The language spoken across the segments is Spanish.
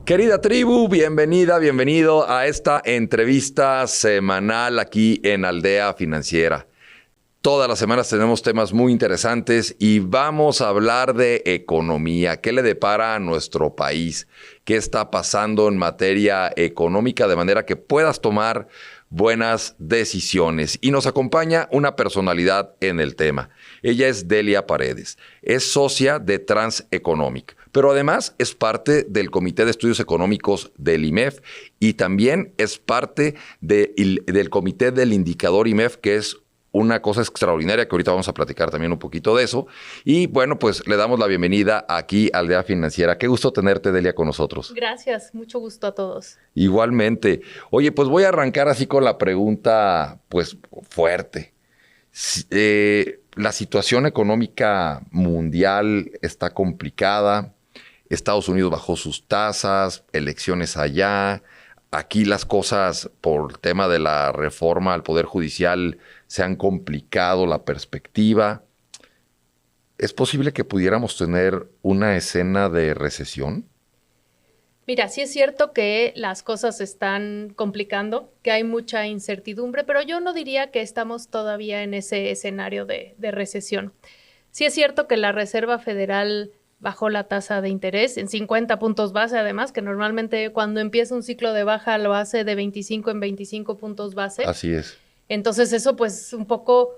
Querida tribu, bienvenida, bienvenido a esta entrevista semanal aquí en Aldea Financiera. Todas las semanas tenemos temas muy interesantes y vamos a hablar de economía. ¿Qué le depara a nuestro país? ¿Qué está pasando en materia económica de manera que puedas tomar buenas decisiones? Y nos acompaña una personalidad en el tema. Ella es Delia Paredes. Es socia de Transeconomic, pero además es parte del Comité de Estudios Económicos del IMEF y también es parte del Comité del Indicador IMEF, que es una cosa extraordinaria que ahorita vamos a platicar también un poquito de eso. Y bueno, pues le damos la bienvenida aquí a Aldea Financiera. Qué gusto tenerte, Delia, con nosotros. Gracias, mucho gusto a todos. Igualmente. Oye, pues voy a arrancar así con la pregunta, pues, fuerte. La situación económica mundial está complicada. Estados Unidos bajó sus tasas, elecciones allá. Aquí las cosas, por el tema de la reforma al Poder Judicial, se han complicado la perspectiva. ¿Es posible que pudiéramos tener una escena de recesión? Mira, sí es cierto que las cosas se están complicando, que hay mucha incertidumbre, pero yo no diría que estamos todavía en ese escenario de recesión. Sí es cierto que la Reserva Federal bajó la tasa de interés en 50 puntos base, además, que normalmente cuando empieza un ciclo de baja lo hace de 25 en 25 puntos base. Así es. Entonces eso pues un poco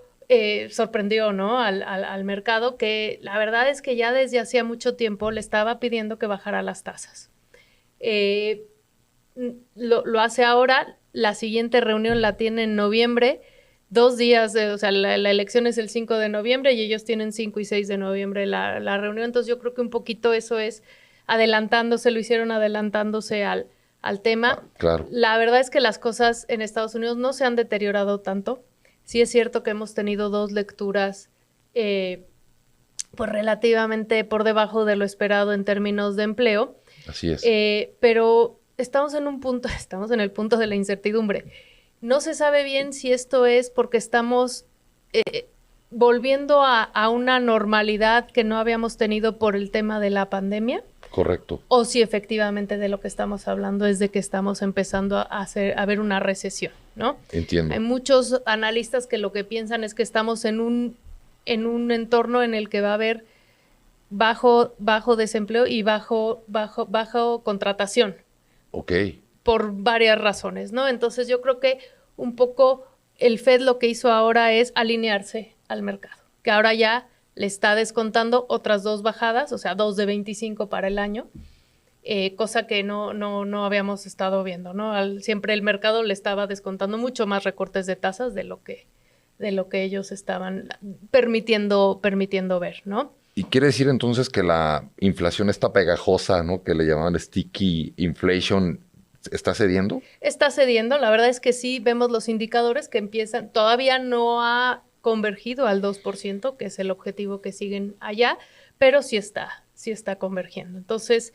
sorprendió, ¿no? al mercado, que la verdad es que ya desde hacía mucho tiempo le estaba pidiendo que bajara las tasas. Lo hace ahora, la siguiente reunión la tiene en noviembre, 2 días, o sea, la elección es el 5 de noviembre y ellos tienen 5 y 6 de noviembre la reunión, entonces yo creo que un poquito eso es adelantándose, lo hicieron adelantándose al tema. Claro. La verdad es que las cosas en Estados Unidos no se han deteriorado tanto. Sí es cierto que hemos tenido 2 lecturas pues relativamente por debajo de lo esperado en términos de empleo. Así es. Pero estamos en el punto de la incertidumbre. No se sabe bien si esto es porque estamos volviendo a una normalidad que no habíamos tenido por el tema de la pandemia. Correcto. O si efectivamente de lo que estamos hablando es de que estamos empezando a ver una recesión, ¿no? Entiendo. Hay muchos analistas que lo que piensan es que estamos en un entorno en el que va a haber bajo desempleo y bajo contratación. Ok. Por varias razones, ¿no? Entonces yo creo que un poco el Fed lo que hizo ahora es alinearse al mercado, que ahora ya le está descontando otras 2 bajadas, o sea, 2 de 25 para el año, cosa que no habíamos estado viendo, ¿no? Siempre el mercado le estaba descontando mucho más recortes de tasas de lo que ellos estaban permitiendo ver, ¿no? Y quiere decir entonces que la inflación está pegajosa, ¿no? Que le llamaban sticky inflation, ¿está cediendo? Está cediendo, la verdad es que sí, vemos los indicadores que empiezan, todavía no ha convergido al 2%, que es el objetivo que siguen allá, pero sí está convergiendo. Entonces,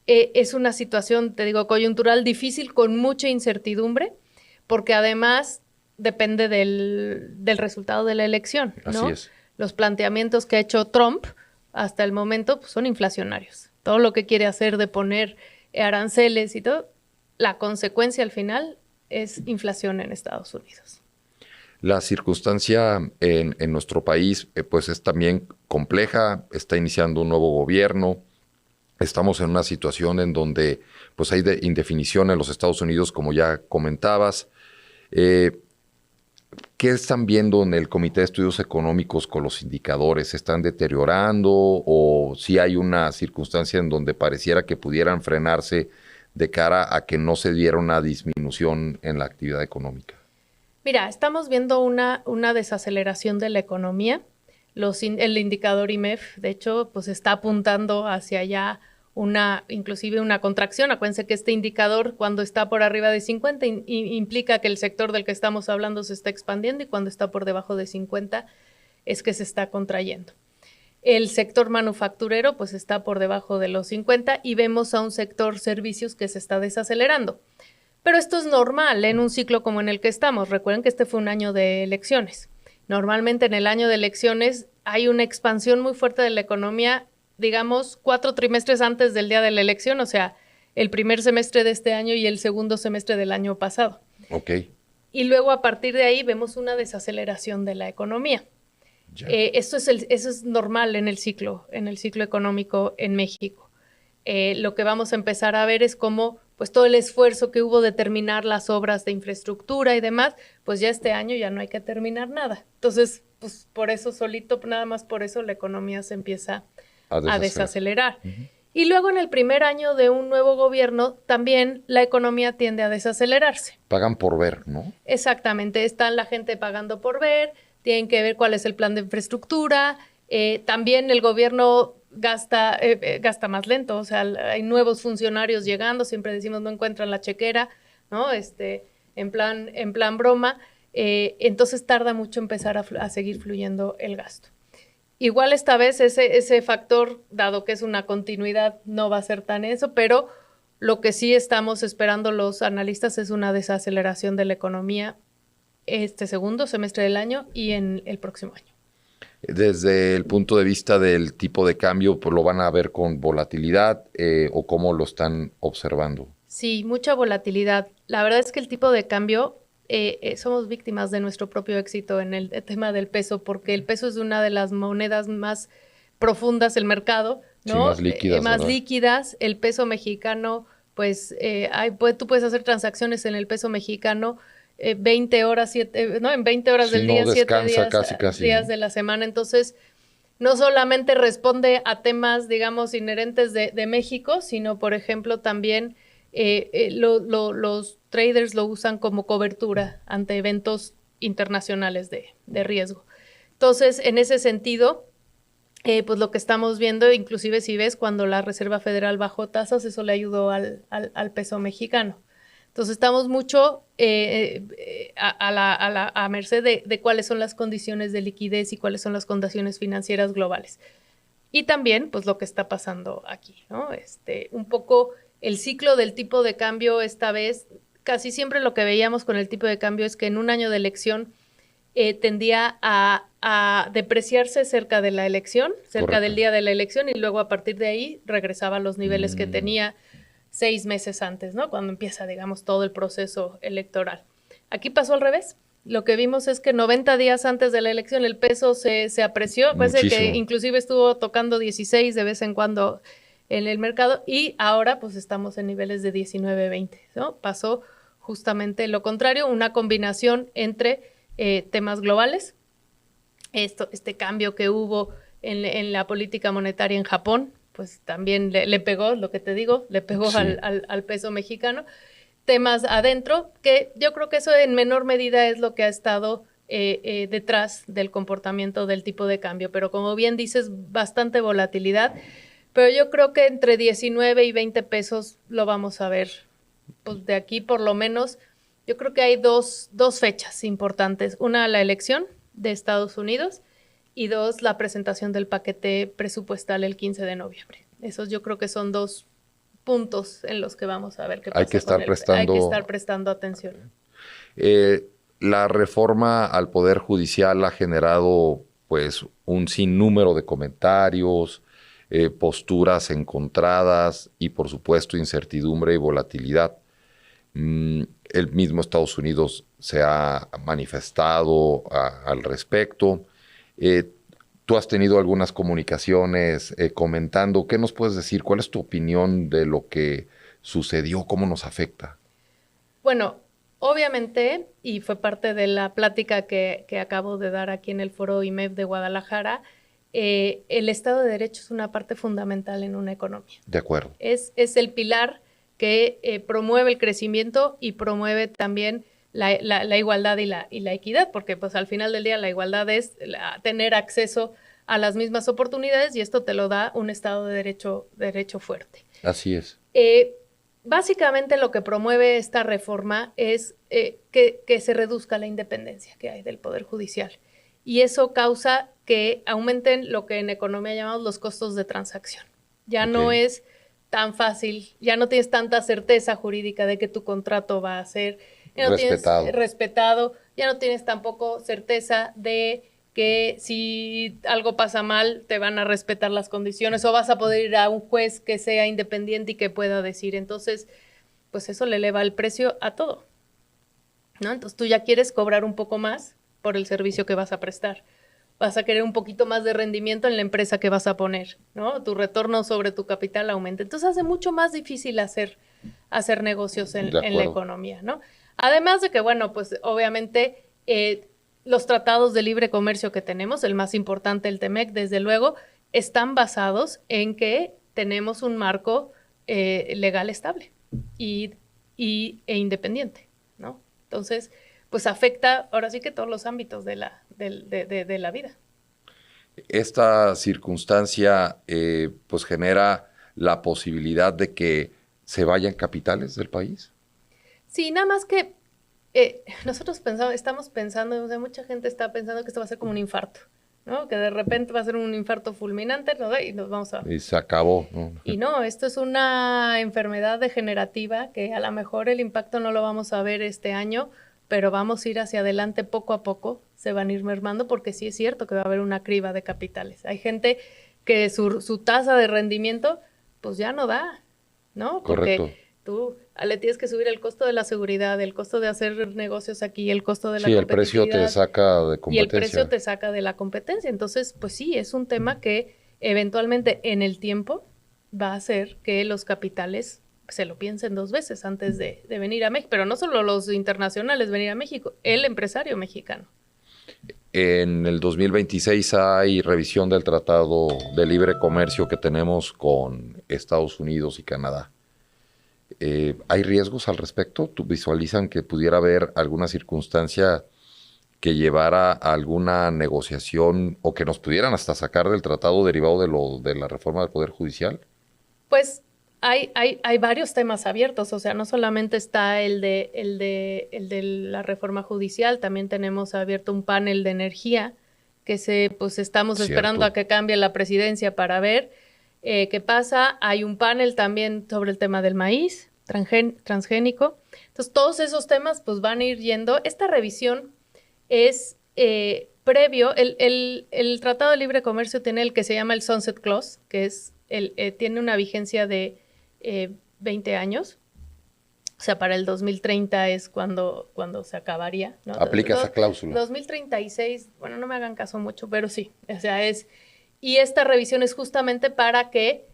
es una situación, te digo, coyuntural difícil, con mucha incertidumbre, porque además depende del resultado de la elección, ¿no? Así es. Los planteamientos que ha hecho Trump hasta el momento pues, son inflacionarios. Todo lo que quiere hacer de poner aranceles y todo, la consecuencia al final es inflación en Estados Unidos. La circunstancia en nuestro país pues es también compleja, está iniciando un nuevo gobierno, estamos en una situación en donde pues hay indefinición en los Estados Unidos, como ya comentabas. ¿Qué están viendo en el Comité de Estudios Económicos con los indicadores? ¿Se están deteriorando o si hay una circunstancia en donde pareciera que pudieran frenarse de cara a que no se diera una disminución en la actividad económica? Mira, estamos viendo una desaceleración de la economía. El indicador IMEF, de hecho, pues está apuntando hacia allá inclusive una contracción. Acuérdense que este indicador, cuando está por arriba de 50, implica que el sector del que estamos hablando se está expandiendo, y cuando está por debajo de 50 es que se está contrayendo. El sector manufacturero pues está por debajo de los 50 y vemos a un sector servicios que se está desacelerando. Pero esto es normal en un ciclo como en el que estamos. Recuerden que este fue un año de elecciones. Normalmente en el año de elecciones hay una expansión muy fuerte de la economía, digamos, 4 trimestres antes del día de la elección. O sea, el primer semestre de este año y el segundo semestre del año pasado. Ok. Y luego a partir de ahí vemos una desaceleración de la economía. Eso es normal en el ciclo económico en México. Lo que vamos a empezar a ver es cómo pues todo el esfuerzo que hubo de terminar las obras de infraestructura y demás, pues ya este año ya no hay que terminar nada. Entonces, pues por eso solito, nada más por eso la economía se empieza a desacelerar. Y luego en el primer año de un nuevo gobierno, también la economía tiende a desacelerarse. Pagan por ver, ¿no? Exactamente, está la gente pagando por ver, tienen que ver cuál es el plan de infraestructura, también el gobierno gasta más lento, o sea, hay nuevos funcionarios llegando, siempre decimos no encuentran la chequera, ¿no? En plan broma, entonces tarda mucho empezar a seguir fluyendo el gasto. Igual esta vez ese factor, dado que es una continuidad, no va a ser tan eso, pero lo que sí estamos esperando los analistas es una desaceleración de la economía este segundo semestre del año y en el próximo año. Desde el punto de vista del tipo de cambio, pues lo van a ver con volatilidad o cómo lo están observando. Sí, mucha volatilidad. La verdad es que el tipo de cambio, somos víctimas de nuestro propio éxito en el tema del peso, porque el peso es una de las monedas más profundas del mercado, ¿no? Sí, más líquidas. Más líquidas. El peso mexicano, pues tú puedes hacer transacciones en el peso mexicano 20 horas, en 20 horas del día, 7 días, casi, días ¿no? de la semana. Entonces, no solamente responde a temas, digamos, inherentes de México, sino, por ejemplo, también los traders lo usan como cobertura ante eventos internacionales de riesgo. Entonces, en ese sentido, pues lo que estamos viendo, inclusive si ves cuando la Reserva Federal bajó tasas, eso le ayudó al peso mexicano. Entonces estamos mucho a merced de cuáles son las condiciones de liquidez y cuáles son las condiciones financieras globales. Y también, pues, lo que está pasando aquí, ¿no? Un poco el ciclo del tipo de cambio esta vez, casi siempre lo que veíamos con el tipo de cambio es que en un año de elección tendía a depreciarse cerca de la elección, cerca del día de la elección, y luego a partir de ahí regresaba a los niveles que tenía 6 meses antes, ¿no? Cuando empieza, digamos, todo el proceso electoral. Aquí pasó al revés. Lo que vimos es que 90 días antes de la elección el peso se apreció. Parece que inclusive estuvo tocando 16 de vez en cuando en el mercado y ahora pues estamos en niveles de 19, 20, ¿no? Pasó justamente lo contrario, una combinación entre temas globales, este cambio que hubo en la política monetaria en Japón, pues también le pegó, lo que te digo, le pegó sí. al peso mexicano. Temas adentro, que yo creo que eso en menor medida es lo que ha estado detrás del comportamiento del tipo de cambio, pero como bien dices, bastante volatilidad, pero yo creo que entre 19 y 20 pesos lo vamos a ver, pues de aquí por lo menos, yo creo que hay dos fechas importantes, una la elección de Estados Unidos y 2 la presentación del paquete presupuestal el 15 de noviembre. Esos yo creo que son 2 puntos en los que vamos a ver qué pasa. Hay que estar prestando atención. La reforma al Poder Judicial ha generado pues un sinnúmero de comentarios, posturas encontradas y por supuesto incertidumbre y volatilidad. El mismo Estados Unidos se ha manifestado al respecto. Tú has tenido algunas comunicaciones comentando. ¿Qué nos puedes decir? ¿Cuál es tu opinión de lo que sucedió? ¿Cómo nos afecta? Bueno, obviamente, y fue parte de la plática que acabo de dar aquí en el foro IMEF de Guadalajara, el Estado de Derecho es una parte fundamental en una economía. De acuerdo. Es el pilar que promueve el crecimiento y promueve también la igualdad y la equidad, porque pues al final del día la igualdad es tener acceso a las mismas oportunidades y esto te lo da un Estado de derecho fuerte. Así es. Básicamente lo que promueve esta reforma es que se reduzca la independencia que hay del Poder Judicial y eso causa que aumenten lo que en economía llamamos los costos de transacción. Ya no es tan fácil, ya no tienes tanta certeza jurídica de que tu contrato va a ser respetado, ya no tienes tampoco certeza de que si algo pasa mal te van a respetar las condiciones o vas a poder ir a un juez que sea independiente y que pueda decir. Entonces, pues eso le eleva el precio a todo, ¿no? Entonces tú ya quieres cobrar un poco más por el servicio que vas a prestar. Vas a querer un poquito más de rendimiento en la empresa que vas a poner, ¿no? Tu retorno sobre tu capital aumenta. Entonces hace mucho más difícil hacer negocios en la economía, ¿no? Además de que, bueno, pues obviamente los tratados de libre comercio que tenemos, el más importante, el TEMEC, desde luego, están basados en que tenemos un marco legal estable e independiente, ¿no? Entonces, pues afecta ahora sí que todos los ámbitos de la vida. Esta circunstancia pues genera la posibilidad de que se vayan capitales del país. Sí, nada más que nosotros estamos pensando, o sea, mucha gente está pensando que esto va a ser como un infarto, ¿no? Que de repente va a ser un infarto fulminante, ¿no? Y nos vamos a... Y se acabó, ¿no? Y no, esto es una enfermedad degenerativa que a lo mejor el impacto no lo vamos a ver este año, pero vamos a ir hacia adelante poco a poco, se van a ir mermando porque sí es cierto que va a haber una criba de capitales. Hay gente que su tasa de rendimiento pues ya no da, ¿no? Porque correcto. Tú le tienes que subir el costo de la seguridad, el costo de hacer negocios aquí, el costo de la competitividad. Sí, el precio te saca de competencia. Y el precio te saca de la competencia. Entonces, pues sí, es un tema que eventualmente en el tiempo va a hacer que los capitales se lo piensen dos veces antes de venir a México. Pero no solo los internacionales venir a México, el empresario mexicano. En el 2026 hay revisión del Tratado de Libre Comercio que tenemos con Estados Unidos y Canadá. ¿Hay riesgos al respecto? ¿Tú visualizan que pudiera haber alguna circunstancia que llevara a alguna negociación o que nos pudieran hasta sacar del tratado derivado de la reforma del Poder Judicial? Pues hay varios temas abiertos, o sea, no solamente está el de la reforma judicial, también tenemos abierto un panel de energía que estamos esperando a que cambie la presidencia para ver qué pasa. Hay un panel también sobre el tema del maíz transgénico. Entonces, todos esos temas pues van a ir yendo. Esta revisión es previo. El Tratado de Libre Comercio tiene el que se llama el Sunset Clause, que es tiene una vigencia de 20 años. O sea, para el 2030 es cuando se acabaría, ¿no? Aplica esa cláusula. 2036, bueno, no me hagan caso mucho, pero sí. O sea, y esta revisión es justamente para que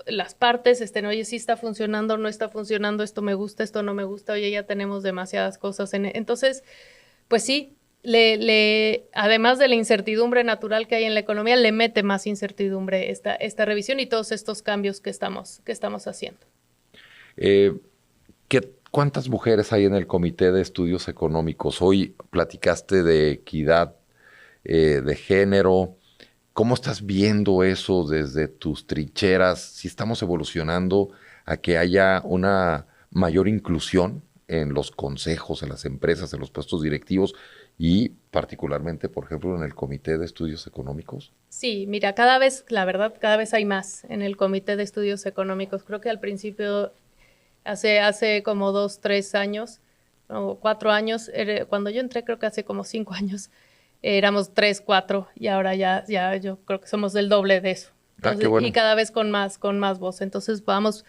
las partes estén, oye, sí está funcionando, no está funcionando, esto me gusta, esto no me gusta, oye, ya tenemos demasiadas cosas. Entonces, pues sí, además de la incertidumbre natural que hay en la economía, le mete más incertidumbre esta revisión y todos estos cambios que estamos haciendo. ¿Cuántas mujeres hay en el Comité de Estudios Económicos? Hoy platicaste de equidad de género. ¿Cómo estás viendo eso desde tus trincheras? Si estamos evolucionando a que haya una mayor inclusión en los consejos, en las empresas, en los puestos directivos y particularmente, por ejemplo, en el Comité de Estudios Económicos. Sí, mira, la verdad, cada vez hay más en el Comité de Estudios Económicos. Creo que al principio, hace como 2, 3 años, o 4 años, cuando yo entré, creo que hace como 5 años, éramos 3, 4 y ahora ya yo creo que somos el doble de eso. Entonces, qué bueno. Y cada vez con más voz. Entonces vamos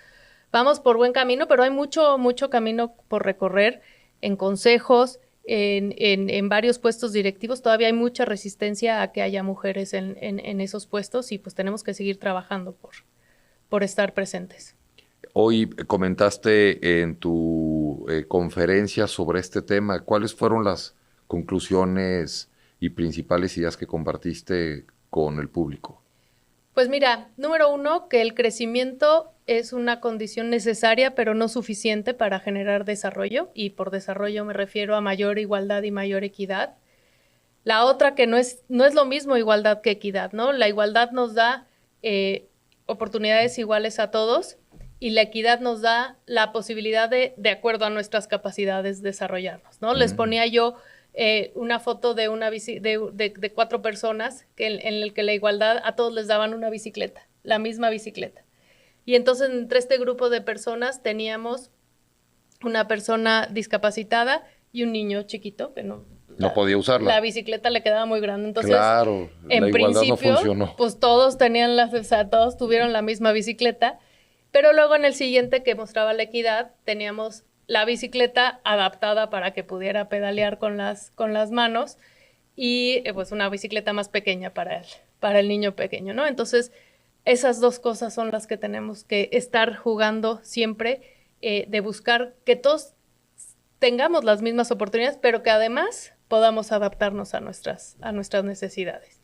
por buen camino, pero hay mucho camino por recorrer en consejos, en varios puestos directivos. Todavía hay mucha resistencia a que haya mujeres en esos puestos y pues tenemos que seguir trabajando por estar presentes. Hoy comentaste en tu conferencia sobre este tema. ¿Cuáles fueron las conclusiones y principales ideas que compartiste con el público? Pues mira, número 1, que el crecimiento es una condición necesaria, pero no suficiente para generar desarrollo, y por desarrollo me refiero a mayor igualdad y mayor equidad. La otra, que no es lo mismo igualdad que equidad, ¿no? La igualdad nos da oportunidades iguales a todos, y la equidad nos da la posibilidad de acuerdo a nuestras capacidades, desarrollarnos, ¿no? Les ponía yo una foto de de 4 personas en el que la igualdad a todos les daban una bicicleta, la misma bicicleta. Y entonces entre este grupo de personas teníamos una persona discapacitada y un niño chiquito, que no, No podía usarla. La bicicleta le quedaba muy grande. Entonces, claro, en la igualdad principio, no funcionó. pues todos tenían todos tuvieron la misma bicicleta, pero luego en el siguiente que mostraba la equidad, teníamos la bicicleta adaptada para que pudiera pedalear con las manos y pues una bicicleta más pequeña para el niño pequeño, ¿no? Entonces, esas dos cosas son las que tenemos que estar jugando siempre, de buscar que todos tengamos las mismas oportunidades, pero que además podamos adaptarnos a nuestras necesidades.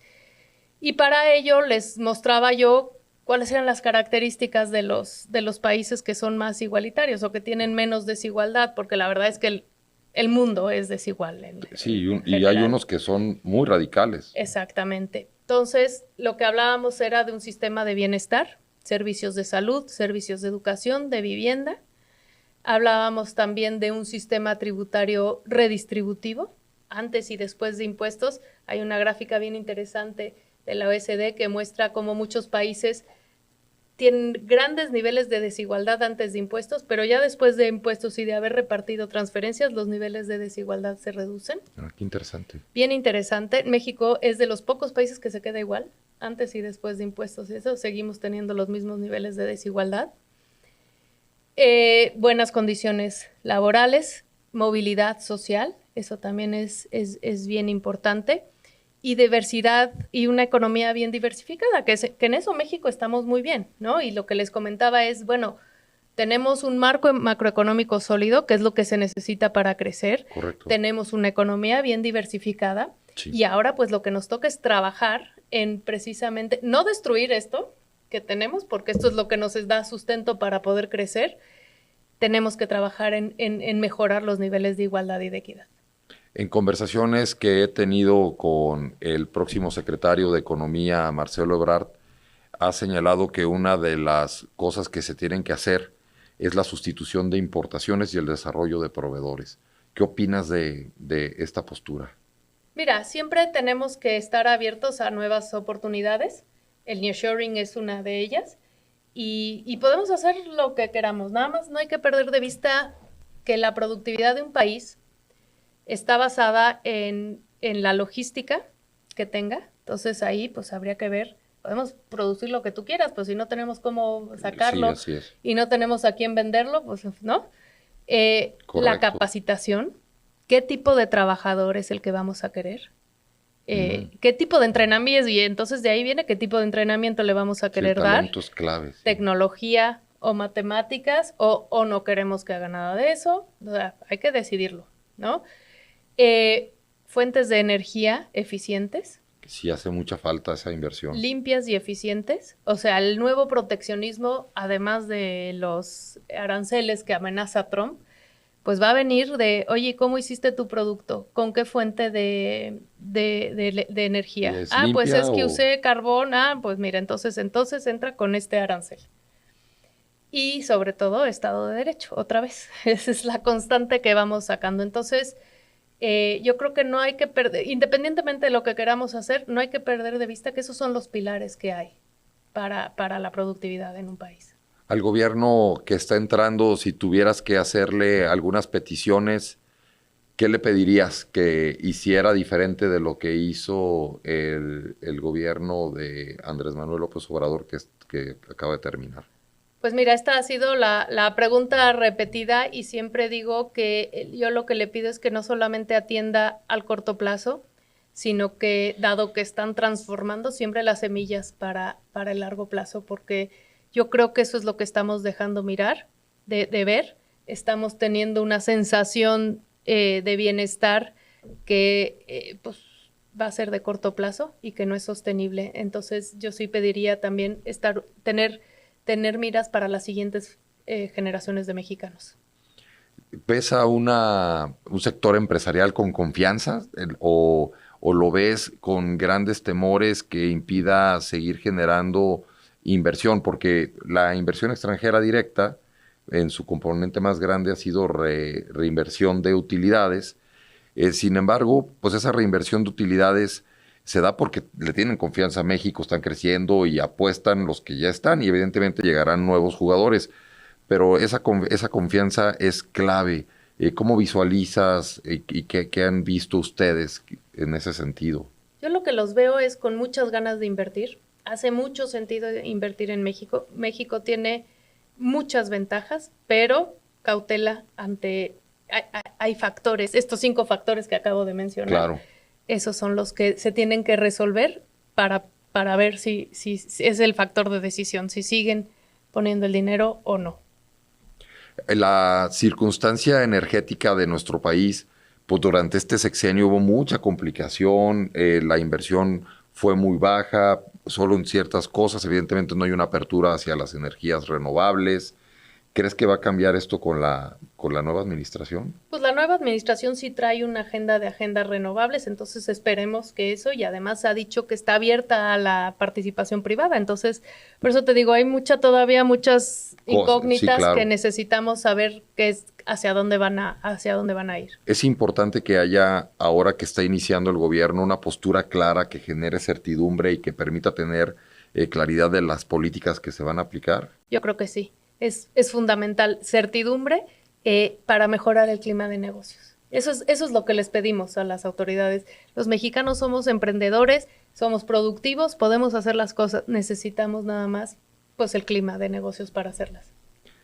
Y para ello les mostraba yo cuáles eran las características de los países que son más igualitarios o que tienen menos desigualdad, porque la verdad es que el mundo es desigual. Y hay unos que son muy radicales. Exactamente. Entonces, lo que hablábamos era de un sistema de bienestar, servicios de salud, servicios de educación, de vivienda. Hablábamos también de un sistema tributario redistributivo, antes y después de impuestos. Hay una gráfica bien interesante de la OECD que muestra cómo muchos países tienen grandes niveles de desigualdad antes de impuestos, pero ya después de impuestos y de haber repartido transferencias, los niveles de desigualdad se reducen. Qué interesante. Bien interesante. México es de los pocos países que se queda igual, antes y después de impuestos. Eso, seguimos teniendo los mismos niveles de desigualdad. Buenas condiciones laborales, movilidad social, eso también es bien importante, y diversidad y una economía bien diversificada, que en eso México estamos muy bien, ¿no? Y lo que les comentaba es, bueno, tenemos un marco macroeconómico sólido, que es lo que se necesita para crecer. Correcto. Tenemos una economía bien diversificada, sí. Y ahora pues lo que nos toca es trabajar en precisamente no destruir esto que tenemos, porque esto es lo que nos da sustento para poder crecer. Tenemos que trabajar en mejorar los niveles de igualdad y de equidad. En conversaciones que he tenido con el próximo secretario de Economía, Marcelo Ebrard, ha señalado que una de las cosas que se tienen que hacer es la sustitución de importaciones y el desarrollo de proveedores. ¿Qué opinas de esta postura? Mira, siempre tenemos que estar abiertos a nuevas oportunidades. El nearshoring es una de ellas. Y podemos hacer lo que queramos. Nada más no hay que perder de vista que la productividad de un país está basada en la logística que tenga. Entonces ahí pues habría que ver, podemos producir lo que tú quieras, pues si no tenemos cómo sacarlo, sí, así es. Y no tenemos a quién venderlo, pues no. La capacitación, ¿qué tipo de trabajador es el que vamos a querer? ¿Qué tipo de entrenamiento? Y entonces de ahí viene qué tipo de entrenamiento le vamos a querer dar. Talentos claves. Sí. Tecnología o matemáticas, o no queremos que haga nada de eso. O sea, hay que decidirlo, ¿no? Fuentes de energía eficientes. Sí, hace mucha falta esa inversión. Limpias y eficientes. O sea, el nuevo proteccionismo, además de los aranceles que amenaza Trump, pues va a venir de, oye, ¿cómo hiciste tu producto? ¿Con qué fuente de energía? Pues es que usé carbón. Pues mira, entonces entra con este arancel. Y sobre todo, Estado de Derecho, otra vez. Esa es la constante que vamos sacando. Entonces, yo creo que no hay que perder, independientemente de lo que queramos hacer, no hay que perder de vista que esos son los pilares que hay para la productividad en un país. Al gobierno que está entrando, si tuvieras que hacerle algunas peticiones, ¿qué le pedirías que hiciera diferente de lo que hizo el gobierno de Andrés Manuel López Obrador que acaba de terminar? Pues mira, esta ha sido la pregunta repetida y siempre digo que yo lo que le pido es que no solamente atienda al corto plazo, sino que, dado que están transformando, siempre las semillas para el largo plazo, porque yo creo que eso es lo que estamos dejando de ver. Estamos teniendo una sensación de bienestar que pues va a ser de corto plazo y que no es sostenible. Entonces yo sí pediría también tener miras para las siguientes generaciones de mexicanos. ¿Ves a un sector empresarial con confianza o lo ves con grandes temores que impida seguir generando inversión? Porque la inversión extranjera directa, en su componente más grande, ha sido reinversión de utilidades. Sin embargo, pues esa reinversión de utilidades se da porque le tienen confianza a México, están creciendo y apuestan los que ya están y evidentemente llegarán nuevos jugadores. Pero esa confianza es clave. ¿Cómo visualizas y qué han visto ustedes en ese sentido? Yo lo que los veo es con muchas ganas de invertir. Hace mucho sentido invertir en México. México tiene muchas ventajas, pero cautela ante... Hay factores, estos 5 factores que acabo de mencionar. Claro. Esos son los que se tienen que resolver para ver si es el factor de decisión, si siguen poniendo el dinero o no. La circunstancia energética de nuestro país, pues durante este sexenio hubo mucha complicación, la inversión fue muy baja, solo en ciertas cosas, evidentemente no hay una apertura hacia las energías renovables. ¿Crees que va a cambiar esto con la nueva administración? Pues la nueva administración sí trae una agenda de agendas renovables, entonces esperemos que eso, y además ha dicho que está abierta a la participación privada, entonces por eso te digo, hay todavía muchas incógnitas, sí, claro, que necesitamos saber hacia dónde van a ir. Es importante que haya, ahora que está iniciando el gobierno, una postura clara que genere certidumbre y que permita tener claridad de las políticas que se van a aplicar. Yo creo que sí. Es fundamental certidumbre para mejorar el clima de negocios. Eso es lo que les pedimos a las autoridades. Los mexicanos somos emprendedores, somos productivos, podemos hacer las cosas, necesitamos nada más pues el clima de negocios para hacerlas.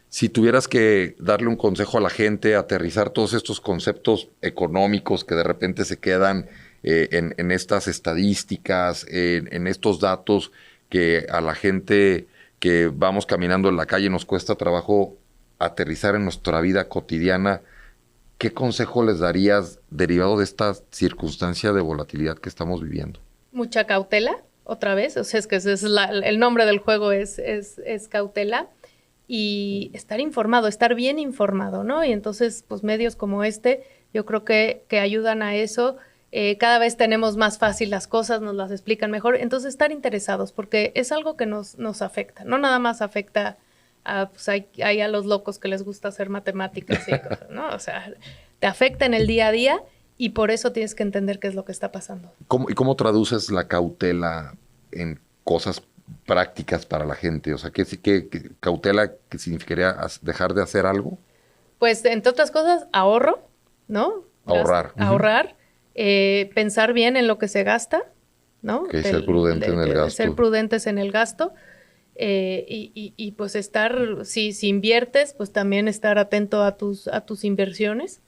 Si tuvieras que darle un consejo a la gente, aterrizar todos estos conceptos económicos que de repente se quedan en estas estadísticas, en estos datos que a la gente que vamos caminando en la calle nos cuesta trabajo aterrizar en nuestra vida cotidiana, ¿qué consejo les darías derivado de esta circunstancia de volatilidad que estamos viviendo? Mucha cautela, otra vez, o sea, es que el nombre del juego es cautela, y estar informado, estar bien informado, ¿no? Y entonces, pues medios como yo creo que ayudan a eso. Cada vez tenemos más fácil las cosas, nos las explican mejor. Entonces, estar interesados, porque es algo que nos afecta. No nada más afecta pues hay a los locos que les gusta hacer matemáticas y cosas, ¿no? O sea, te afecta en el día a día y por eso tienes que entender qué es lo que está pasando. ¿Cómo traduces la cautela en cosas prácticas para la gente? O sea, ¿qué cautela que significaría dejar de hacer algo? Pues, entre otras cosas, ahorro, ¿no? Ahorrar. Pensar bien en lo que se gasta, ¿no? Ser prudente en el gasto. Ser prudentes en el gasto. Y pues si inviertes, pues también estar atento a tus inversiones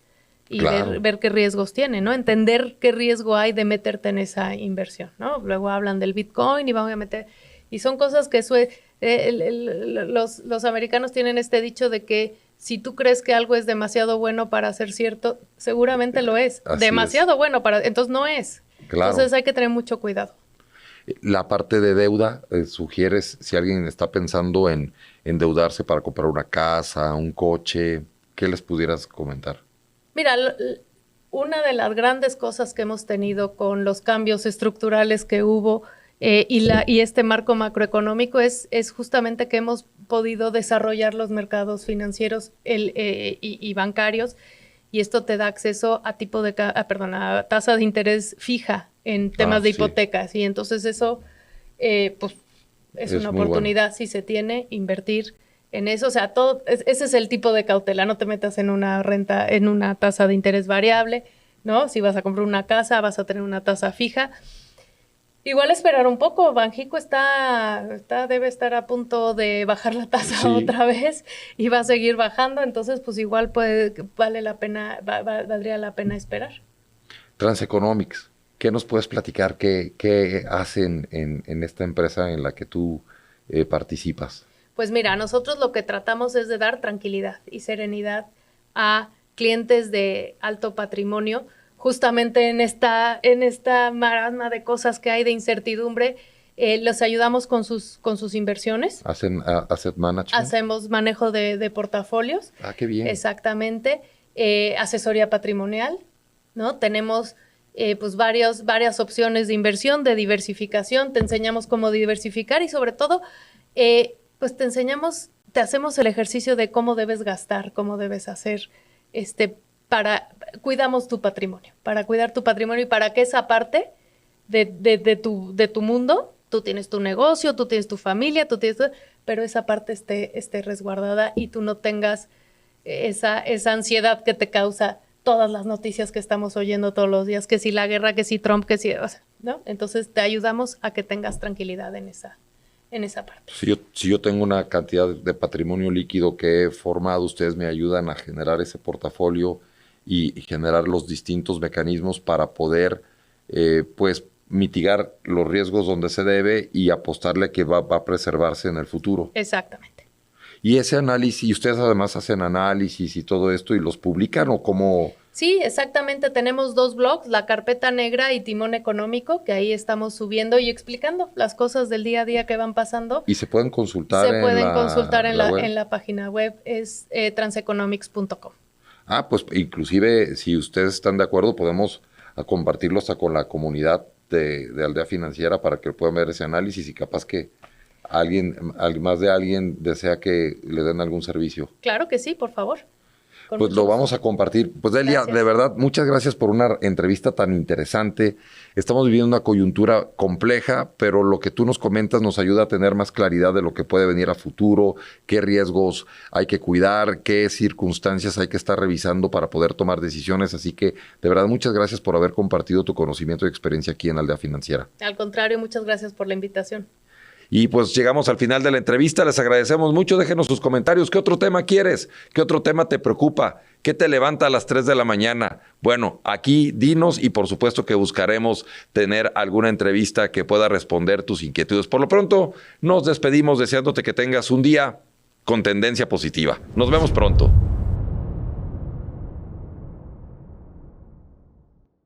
y claro, ver qué riesgos tiene, ¿no? Entender qué riesgo hay de meterte en esa inversión, ¿no? Luego hablan del Bitcoin y vamos a meter... Y son cosas que los americanos tienen este dicho de que si tú crees que algo es demasiado bueno para ser cierto, seguramente lo es. Así demasiado es. Bueno entonces no es. Claro. Entonces hay que tener mucho cuidado. La parte de deuda, sugieres, si alguien está pensando en endeudarse para comprar una casa, un coche, ¿qué les pudieras comentar? Mira, una de las grandes cosas que hemos tenido con los cambios estructurales que hubo y este marco macroeconómico es justamente que hemos podido desarrollar los mercados financieros y bancarios, y esto te da acceso a a tasa de interés fija en temas de hipotecas, y entonces eso pues es una oportunidad, bueno, si se tiene, invertir en eso. O sea, ese es el tipo de cautela, no te metas en una tasa de interés variable, ¿no? Si vas a comprar una casa, vas a tener una tasa fija. Igual esperar un poco. Banxico debe estar a punto de bajar la tasa otra vez y va a seguir bajando, entonces pues igual valdría la pena esperar. Transeconomics, ¿qué nos puedes platicar? ¿Qué hacen en esta empresa en la que tú participas? Pues mira, nosotros lo que tratamos es de dar tranquilidad y serenidad a clientes de alto patrimonio, justamente en esta marasma de cosas que hay de incertidumbre. Los ayudamos con sus inversiones. ¿Hacen asset management? Hacemos manejo de portafolios. Ah, qué bien. Exactamente. Asesoría patrimonial, ¿no? Tenemos pues varias opciones de inversión, de diversificación. Te enseñamos cómo diversificar y sobre todo pues te hacemos el ejercicio de cómo debes gastar, cómo debes hacer cuidamos tu patrimonio, para cuidar tu patrimonio y para que esa parte de tu mundo, tú tienes tu negocio, tú tienes tu familia, pero esa parte esté resguardada y tú no tengas esa ansiedad que te causa todas las noticias que estamos oyendo todos los días, que si la guerra, que si Trump, que si, o sea, ¿no? Entonces te ayudamos a que tengas tranquilidad en esa parte. Si yo tengo una cantidad de patrimonio líquido que he formado, ustedes me ayudan a generar ese portafolio y generar los distintos mecanismos para poder, pues, mitigar los riesgos donde se debe y apostarle que va a preservarse en el futuro. Exactamente. Y ese análisis, y ustedes además hacen análisis y todo esto y los publican o cómo... Sí, exactamente. Tenemos 2 blogs, La Carpeta Negra y Timón Económico, que ahí estamos subiendo y explicando las cosas del día a día que van pasando. ¿Y se pueden consultar en la página web, es transeconomics.com. Pues inclusive si ustedes están de acuerdo podemos compartirlo hasta con la comunidad de Aldea Financiera para que puedan ver ese análisis y capaz que más de alguien desea que le den algún servicio. Claro que sí, por favor. Pues lo vamos a compartir. Pues Delia, de verdad, muchas gracias por una entrevista tan interesante. Estamos viviendo una coyuntura compleja, pero lo que tú nos comentas nos ayuda a tener más claridad de lo que puede venir a futuro, qué riesgos hay que cuidar, qué circunstancias hay que estar revisando para poder tomar decisiones. Así que, de verdad, muchas gracias por haber compartido tu conocimiento y experiencia aquí en Aldea Financiera. Al contrario, muchas gracias por la invitación. Y pues llegamos al final de la entrevista, les agradecemos mucho, déjenos sus comentarios, ¿qué otro tema quieres? ¿Qué otro tema te preocupa? ¿Qué te levanta a las 3 de la mañana? Bueno, aquí dinos y por supuesto que buscaremos tener alguna entrevista que pueda responder tus inquietudes. Por lo pronto, nos despedimos deseándote que tengas un día con tendencia positiva. Nos vemos pronto.